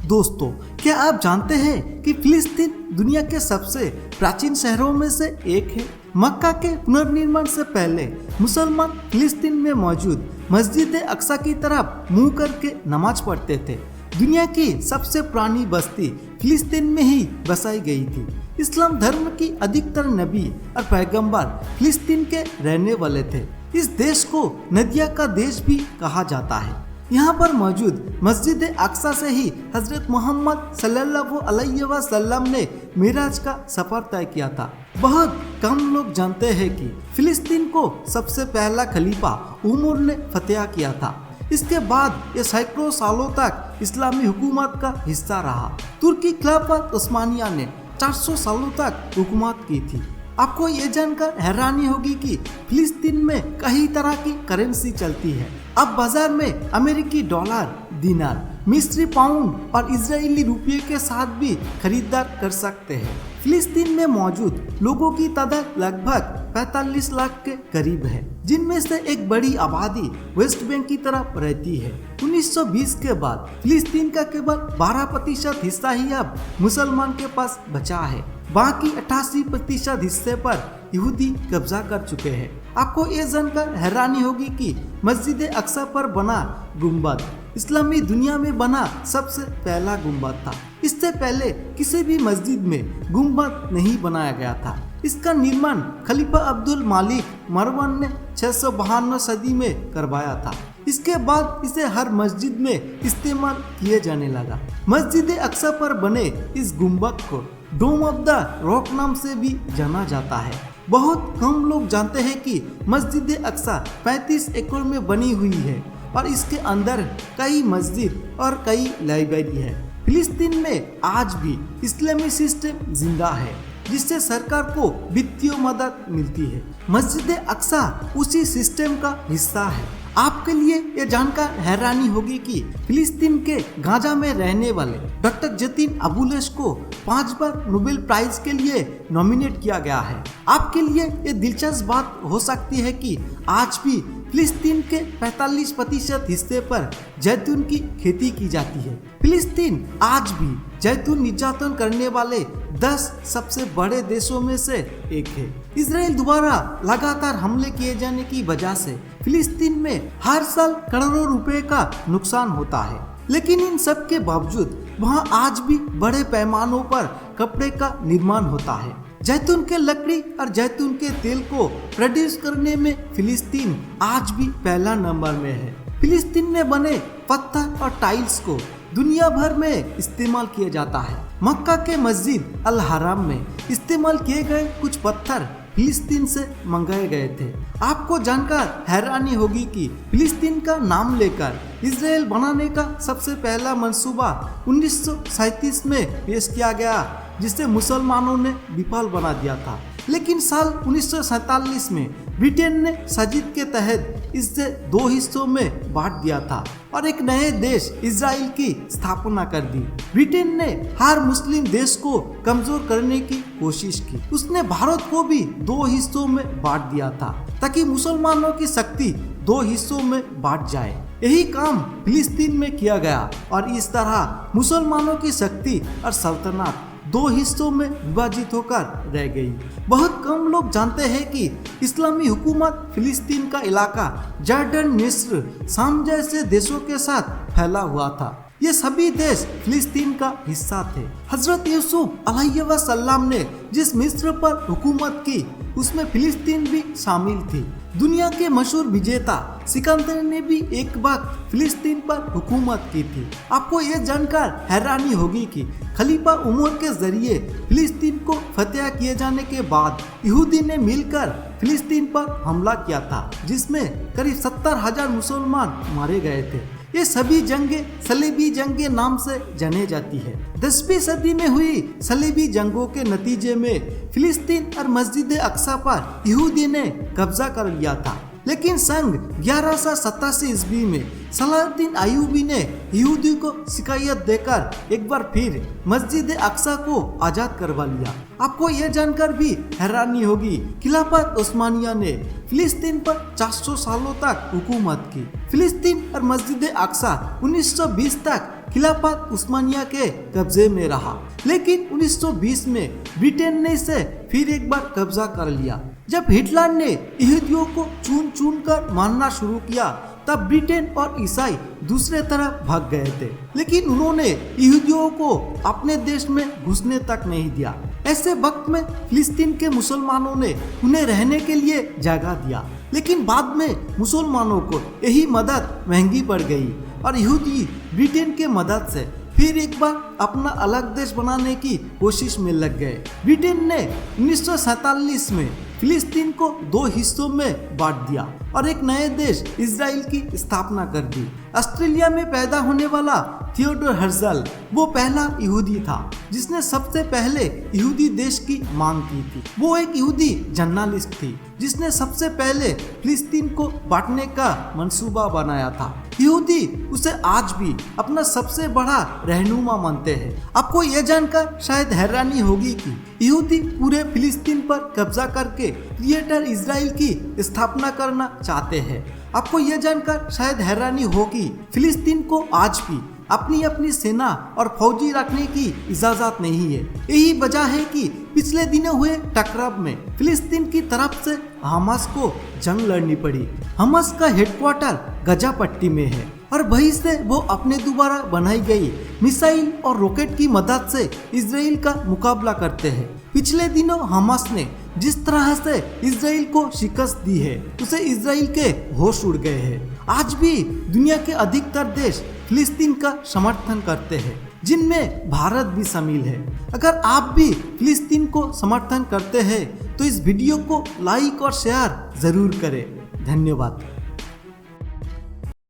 दोस्तों, क्या आप जानते हैं कि फिलिस्तीन दुनिया के सबसे प्राचीन शहरों में से एक है। मक्का के पुनर्निर्माण से पहले मुसलमान फिलिस्तीन में मौजूद मस्जिद अक्सा की तरफ मुंह करके नमाज पढ़ते थे। दुनिया की सबसे पुरानी बस्ती फिलिस्तीन में ही बसाई गई थी। इस्लाम धर्म की अधिकतर नबी और पैगंबर फिलिस्तीन के रहने वाले थे। इस देश को नदिया का देश भी कहा जाता है। यहाँ पर मौजूद मस्जिद अक्सा से ही हजरत मोहम्मद सल्लल्लाहु अलैहि वसल्लम ने मिराज का सफर तय किया था। बहुत कम लोग जानते हैं कि फिलिस्तीन को सबसे पहला खलीफा उमर ने फतेह किया था। इसके बाद ये सैकड़ों सालों तक इस्लामी हुकूमत का हिस्सा रहा। तुर्की खिलाफत उस्मानिया ने 400 सालों तक हुकूमत की थी। आपको ये जानकर हैरानी होगी कि फिलिस्तीन में कई तरह की करेंसी चलती है। अब बाजार में अमेरिकी डॉलर, दिनार, मिस्री पाउंड और इजरायली रुपये के साथ भी खरीदार कर सकते हैं। फिलिस्तीन में मौजूद लोगों की तादाद लगभग 45 लाख के करीब है, जिनमें से एक बड़ी आबादी वेस्ट बैंक की तरफ रहती है। 1920 के बाद फिलिस्तीन का केवल 12% हिस्सा ही अब मुसलमान के पास बचा है। बाकी 88% हिस्से पर यहूदी कब्जा कर चुके हैं। आपको ये जानकर हैरानी होगी कि मस्जिद अक्सा पर बना गुंबद इस्लामी दुनिया में बना सबसे पहला गुंबद था। इससे पहले किसी भी मस्जिद में गुंबद नहीं बनाया गया था। इसका निर्माण खलीफा अब्दुल मालिक मरवन ने 652 सदी में करवाया था। इसके बाद इसे हर मस्जिद में इस्तेमाल किए जाने लगा। मस्जिद अक्सा पर बने इस गुंबद को डोम ऑफ द रॉक नाम से भी जाना जाता है। बहुत कम लोग जानते हैं कि मस्जिद अक्सा 35 एकड़ में बनी हुई है और इसके अंदर कई मस्जिद और कई लाइब्रेरी है। फिलिस्तीन में आज भी इस्लामी सिस्टम जिंदा है, जिससे सरकार को वित्तीय मदद मिलती है। मस्जिद अक्सा उसी सिस्टम का हिस्सा है। आपके लिए यह जानकर हैरानी होगी कि फिलिस्तीन के गाजा में रहने वाले डॉक्टर जतीन अबुलेश को 5 बार नोबेल प्राइज के लिए नॉमिनेट किया गया है। आपके लिए ये दिलचस्प बात हो सकती है कि आज भी फिलिस्तीन के 45% हिस्से पर जैतून की खेती की जाती है। फिलिस्तीन आज भी जैतून निर्यातन करने वाले 10 सबसे बड़े देशों में से एक है। इजराइल द्वारा लगातार हमले किए जाने की वजह से फिलिस्तीन में हर साल करोड़ों रुपए का नुकसान होता है, लेकिन इन सब के बावजूद वहाँ आज भी बड़े पैमानों पर कपड़े का निर्माण होता है। जैतून के लकड़ी और जैतून के तेल को प्रोड्यूस करने में फिलिस्तीन आज भी पहला नंबर में है। फिलिस्तीन में बने पत्थर और टाइल्स को दुनिया भर में इस्तेमाल किया जाता है। मक्का के मस्जिद अल हराम में इस्तेमाल किए गए कुछ पत्थर फिलिस्तीन से मंगाए गए थे। आपको जानकर हैरानी होगी कि फिलिस्तीन का नाम लेकर इजराइल बनाने का सबसे पहला मंसूबा 1937 में पेश किया गया, जिसे मुसलमानों ने विफल बना दिया था। लेकिन साल 1947 में ब्रिटेन ने साजिश के तहत इसे 2 हिस्सों में बांट दिया था और एक नए देश इजराइल की स्थापना कर दी। ब्रिटेन ने हर मुस्लिम देश को कमजोर करने की कोशिश की। उसने भारत को भी 2 हिस्सों में बांट दिया था ताकि मुसलमानों की शक्ति 2 हिस्सों में बांट जाए। यही काम फिलिस्तीन में किया गया और इस तरह मुसलमानों की शक्ति और सल्तनत 2 हिस्सों में विभाजित होकर रह गई। बहुत कम लोग जानते हैं कि इस्लामी हुकूमत फिलिस्तीन का इलाका जॉर्डन, मिस्र, शाम जैसे देशों के साथ फैला हुआ था। ये सभी देश फिलिस्तीन का हिस्सा थे। हजरत यूसुफ अलैहिस्सलाम ने जिस मिस्र पर हुकूमत की, उसमें फिलिस्तीन भी शामिल थी। दुनिया के मशहूर विजेता सिकंदर ने भी एक वक्त फिलिस्तीन पर हुकूमत की थी। आपको ये जानकर हैरानी होगी कि खलीफा उमर के जरिए फिलिस्तीन को फतेह किए जाने के बाद यहूदी ने मिलकर फिलिस्तीन पर हमला किया था, जिसमें करीब 70,000 मुसलमान मारे गए थे। ये सभी जंगें सलीबी जंगें नाम से जाने जाती है। 10वीं सदी में हुई सलीबी जंगों के नतीजे में फिलिस्तीन और मस्जिद अक्सा पर यहूदी ने कब्जा कर लिया था। लेकिन सन 1187 ईस्वी में सलाहुद्दीन अय्यूबी ने यहूदी को शिकायत देकर एक बार फिर मस्जिद अक्सा को आजाद करवा लिया। आपको यह जानकर भी हैरानी होगी, खिलाफत उस्मानिया ने फिलिस्तीन पर 400 सालों तक हुकूमत की। फिलिस्तीन और मस्जिद अक्सा 1920 तक खिलाफत उस्मानिया के कब्जे में रहा, लेकिन 1920 में ब्रिटेन ने इसे फिर एक बार कब्जा कर लिया। जब हिटलर ने यहूदियों को चुन चुन कर मारना शुरू किया, तब ब्रिटेन और ईसाई दूसरे तरफ भाग गए थे, लेकिन उन्होंने यहूदियों को अपने देश में घुसने तक नहीं दिया। ऐसे वक्त में फिलिस्तीन के मुसलमानों ने उन्हें रहने के लिए जगह दिया, लेकिन बाद में मुसलमानों को यही मदद महंगी पड़ गई और यहूदी ब्रिटेन के मदद से फिर एक बार अपना अलग देश बनाने की कोशिश में लग गए। ब्रिटेन ने 1947 में फिलिस्तीन को 2 हिस्सों में बांट दिया और एक नए देश इजराइल की स्थापना कर दी। ऑस्ट्रेलिया में पैदा होने वाला थियोडोर हर्जल वो पहला यहूदी था जिसने सबसे पहले यहूदी देश की मांग की थी। वो एक यहूदी जर्नलिस्ट थी जिसने सबसे पहले फिलिस्तीन को बांटने का मंसूबा बनाया था। यहूदी उसे आज भी अपना सबसे बड़ा रहनुमा मानते हैं। आपको यह जानकर शायद हैरानी होगी कि यहूदी पूरे फिलिस्तीन पर कब्जा करके क्रिएटर इजराइल की स्थापना करना चाहते हैं। आपको यह जानकर शायद हैरानी होगी, फिलिस्तीन को आज भी अपनी अपनी सेना और फौजी रखने की इजाजत नहीं है। यही वजह है कि पिछले दिनों हुए टकराव में फिलिस्तीन की तरफ से हमास को जंग लड़नी पड़ी। हमास का हेडक्वार्टर गजा पट्टी में है और वहीं से वो अपने दोबारा बनाई गई मिसाइल और रॉकेट की मदद से इजराइल का मुकाबला करते हैं। पिछले दिनों हमास ने जिस तरह से इजराइल को शिकस्त दी है, उसे इजराइल के होश उड़ गए हैं। आज भी दुनिया के अधिकतर देश फिलिस्तीन का समर्थन करते हैं, जिनमें भारत भी शामिल है। अगर आप भी फिलिस्तीन को समर्थन करते हैं तो इस वीडियो को लाइक और शेयर जरूर करें। धन्यवाद।